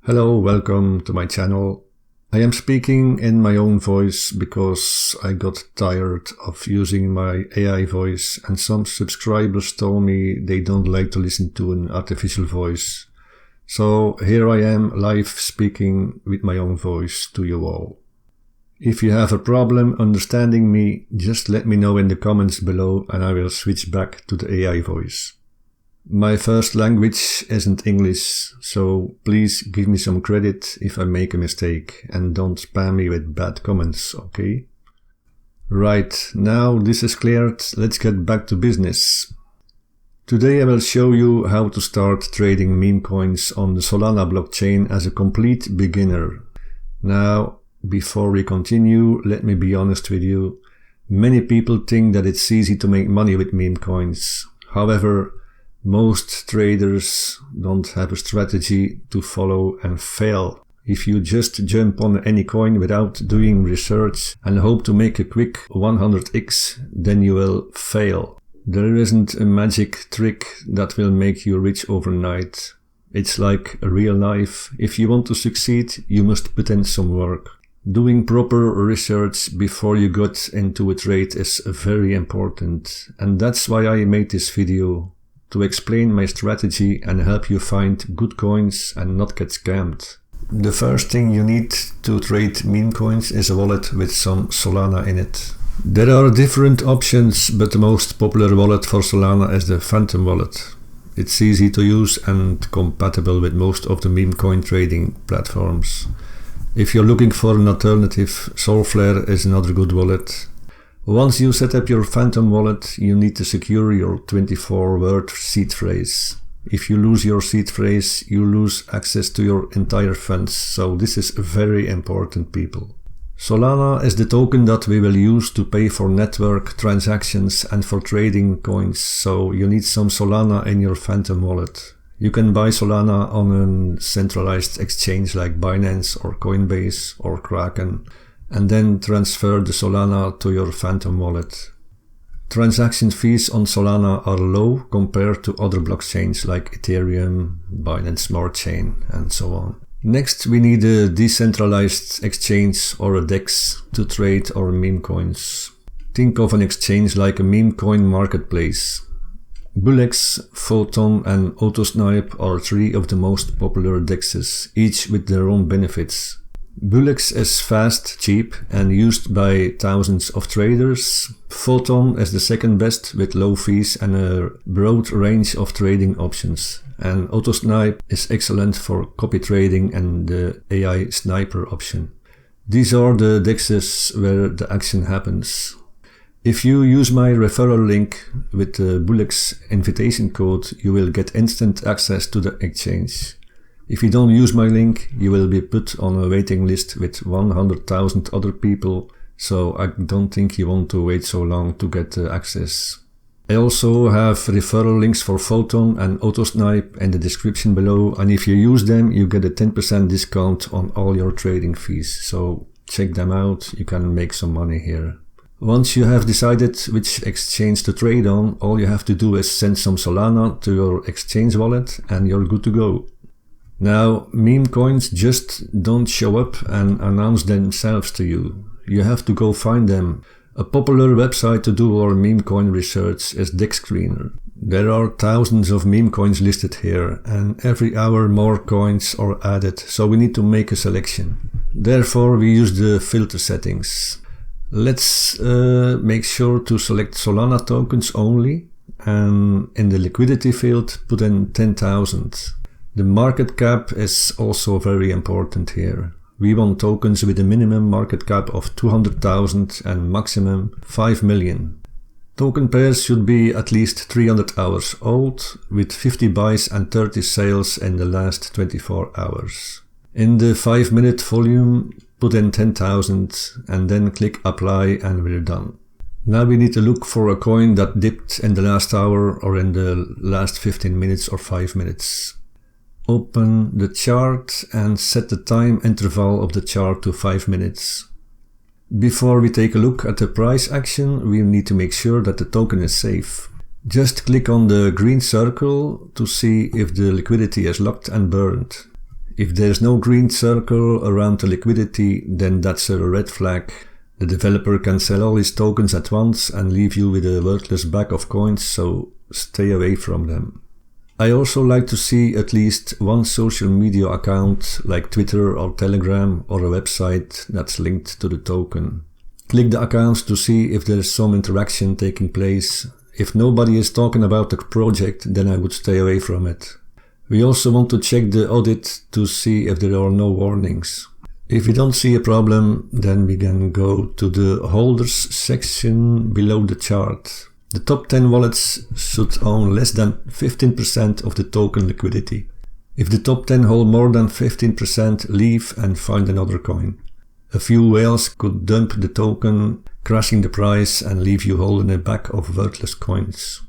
Hello, welcome to my channel. I am speaking in my own voice because I got tired of using my AI voice, and some subscribers told me they don't like to listen to an artificial voice. So here I am live speaking with my own voice to you all. If you have a problem understanding me, just let me know in the comments below and I will switch back to the AI voice. My first language isn't English, so please give me some credit if I make a mistake and don't spam me with bad comments, okay? Right, now this is cleared, let's get back to business. Today I will show you how to start trading meme coins on the Solana blockchain as a complete beginner. Now, before we continue, let me be honest with you. Many people think that it's easy to make money with meme coins. However, most traders don't have a strategy to follow and fail. If you just jump on any coin without doing research and hope to make a quick 100x, then you will fail. There isn't a magic trick that will make you rich overnight. It's like real life. If you want to succeed, you must put in some work. Doing proper research before you get into a trade is very important, and that's why I made this video. To explain my strategy and help you find good coins and not get scammed. The first thing you need to trade meme coins is a wallet with some Solana in it. There are different options, but the most popular wallet for Solana is the Phantom wallet. It's easy to use and compatible with most of the meme coin trading platforms. If you're looking for an alternative, Solflare is another good wallet. Once you set up your Phantom wallet, you need to secure your 24-word seed phrase. If you lose your seed phrase, you lose access to your entire funds, so this is very important, people. Solana is the token that we will use to pay for network transactions and for trading coins, so you need some Solana in your Phantom wallet. You can buy Solana on a centralized exchange like Binance or Coinbase or Kraken, and then transfer the Solana to your Phantom wallet. Transaction fees on Solana are low compared to other blockchains like Ethereum, Binance Smart Chain, and so on. Next, we need a decentralized exchange or a DEX to trade our meme coins. Think of an exchange like a meme coin marketplace. Bullex, Photon, and Autosnipe are three of the most popular DEXs, each with their own benefits. Bullex is fast, cheap, and used by thousands of traders. Photon is the second best with low fees and a broad range of trading options. And Autosnipe is excellent for copy trading and the AI sniper option. These are the DEXs where the action happens. If you use my referral link with the Bullex invitation code, you will get instant access to the exchange. If you don't use my link, you will be put on a waiting list with 100,000 other people, so I don't think you want to wait so long to get access. I also have referral links for Photon and Autosnipe in the description below, and if you use them, you get a 10% discount on all your trading fees, so check them out, you can make some money here. Once you have decided which exchange to trade on, all you have to do is send some Solana to your exchange wallet and you're good to go. Now, meme coins just don't show up and announce themselves to you. You have to go find them. A popular website to do our meme coin research is DexScreener. There are thousands of meme coins listed here, and every hour more coins are added, so we need to make a selection. Therefore, we use the filter settings. Let's make sure to select Solana tokens only, and in the liquidity field put in 10,000. The market cap is also very important here. We want tokens with a minimum market cap of 200,000 and maximum 5 million. Token pairs should be at least 300 hours old, with 50 buys and 30 sales in the last 24 hours. In the 5-minute volume, put in 10,000 and then click apply and we're done. Now we need to look for a coin that dipped in the last hour or in the last 15 minutes or 5 minutes. Open the chart and set the time interval of the chart to 5 minutes. Before we take a look at the price action, we need to make sure that the token is safe. Just click on the green circle to see if the liquidity is locked and burned. If there's no green circle around the liquidity, then that's a red flag. The developer can sell all his tokens at once and leave you with a worthless bag of coins, so stay away from them. I also like to see at least one social media account like Twitter or Telegram or a website that's linked to the token. Click the accounts to see if there's some interaction taking place. If nobody is talking about the project, then I would stay away from it. We also want to check the audit to see if there are no warnings. If we don't see a problem, then we can go to the holders section below the chart. The top 10 wallets should own less than 15% of the token liquidity. If the top 10 hold more than 15%, leave and find another coin. A few whales could dump the token, crashing the price and leave you holding a bag of worthless coins.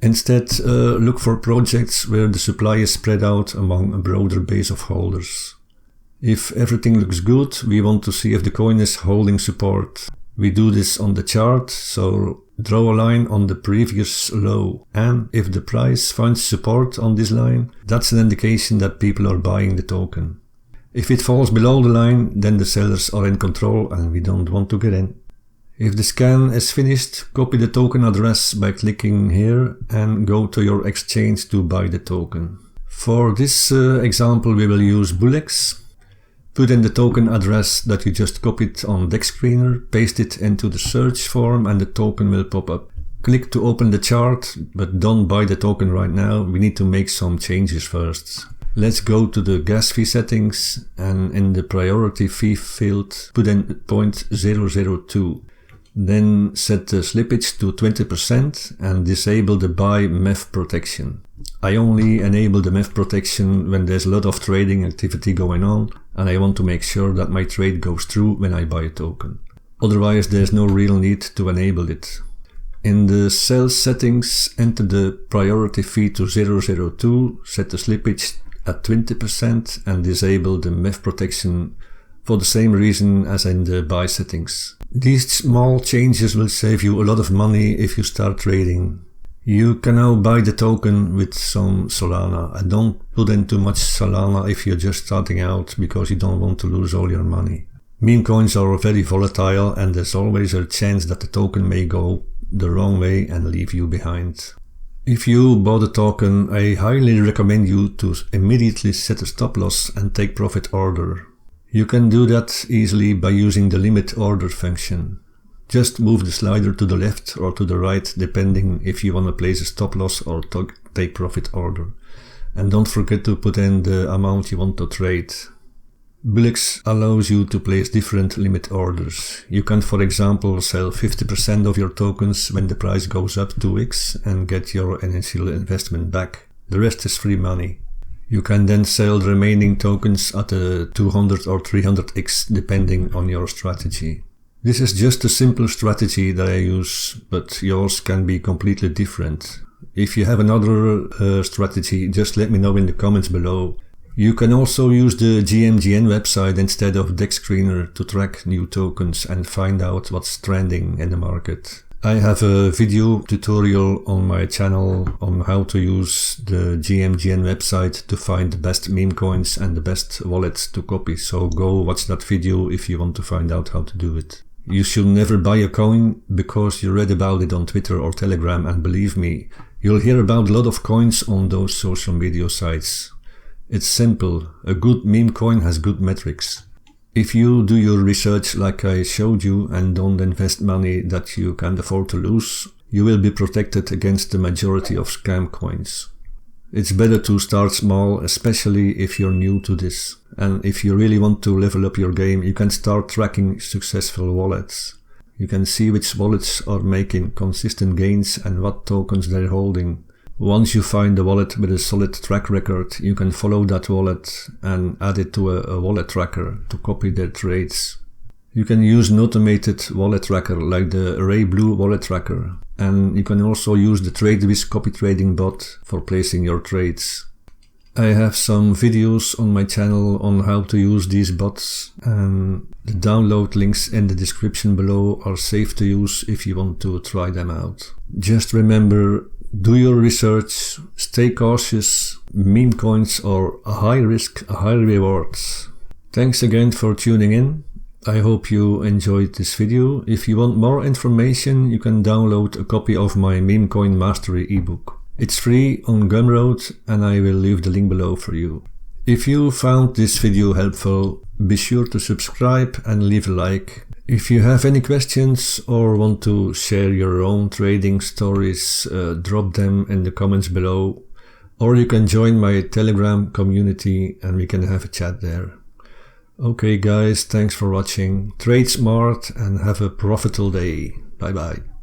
Instead, look for projects where the supply is spread out among a broader base of holders. If everything looks good, we want to see if the coin is holding support. We do this on the chart, so draw a line on the previous low, and if the price finds support on this line, that's an indication that people are buying the token. If it falls below the line, then the sellers are in control and we don't want to get in. If the scan is finished, copy the token address by clicking here and go to your exchange to buy the token. For this example, we will use Bullx. Put in the token address that you just copied on Deck Screener, paste it into the search form and the token will pop up. Click to open the chart, but don't buy the token right now, we need to make some changes first. Let's go to the gas fee settings and in the priority fee field put in 0.002. Then set the slippage to 20% and disable the buy MEF protection. I only enable the MEF protection when there's a lot of trading activity going on and I want to make sure that my trade goes through when I buy a token. Otherwise there's no real need to enable it. In the sell settings, enter the priority fee to 0.02, set the slippage at 20% and disable the MEF protection for the same reason as in the buy settings. These small changes will save you a lot of money if you start trading. You can now buy the token with some Solana and don't put in too much Solana if you're just starting out because you don't want to lose all your money. Meme coins are very volatile and there's always a chance that the token may go the wrong way and leave you behind. If you bought a token, I highly recommend you to immediately set a stop loss and take profit order. You can do that easily by using the limit order function. Just move the slider to the left or to the right depending if you want to place a stop loss or take profit order. And don't forget to put in the amount you want to trade. Bullx allows you to place different limit orders. You can, for example, sell 50% of your tokens when the price goes up 2x and get your initial investment back. The rest is free money. You can then sell the remaining tokens at a 200 or 300x depending on your strategy. This is just a simple strategy that I use, but yours can be completely different. If you have another strategy, just let me know in the comments below. You can also use the GMGN website instead of Deck Screener to track new tokens and find out what's trending in the market. I have a video tutorial on my channel on how to use the GMGN website to find the best meme coins and the best wallets to copy, so go watch that video if you want to find out how to do it. You should never buy a coin because you read about it on Twitter or Telegram, and believe me, you'll hear about a lot of coins on those social media sites. It's simple, a good meme coin has good metrics. If you do your research like I showed you and don't invest money that you can't afford to lose, you will be protected against the majority of scam coins. It's better to start small, especially if you're new to this. And if you really want to level up your game, you can start tracking successful wallets. You can see which wallets are making consistent gains and what tokens they're holding. Once you find a wallet with a solid track record, you can follow that wallet and add it to a wallet tracker to copy their trades. You can use an automated wallet tracker like the Ray Blue wallet tracker, and you can also use the TradeWiz copy trading bot for placing your trades. I have some videos on my channel on how to use these bots, and the download links in the description below are safe to use if you want to try them out. Just remember Do your research, stay cautious, meme coins are a high risk, high rewards. Thanks again for tuning in. I hope you enjoyed this video. If you want more information, you can download a copy of my Meme Coin Mastery ebook. It's free on Gumroad and I will leave the link below for you. If you found this video helpful, be sure to subscribe and leave a like. If you have any questions or want to share your own trading stories, drop them in the comments below, or you can join my Telegram community and we can have a chat there. Okay guys, thanks for watching. Trade smart and have a profitable day. Bye bye.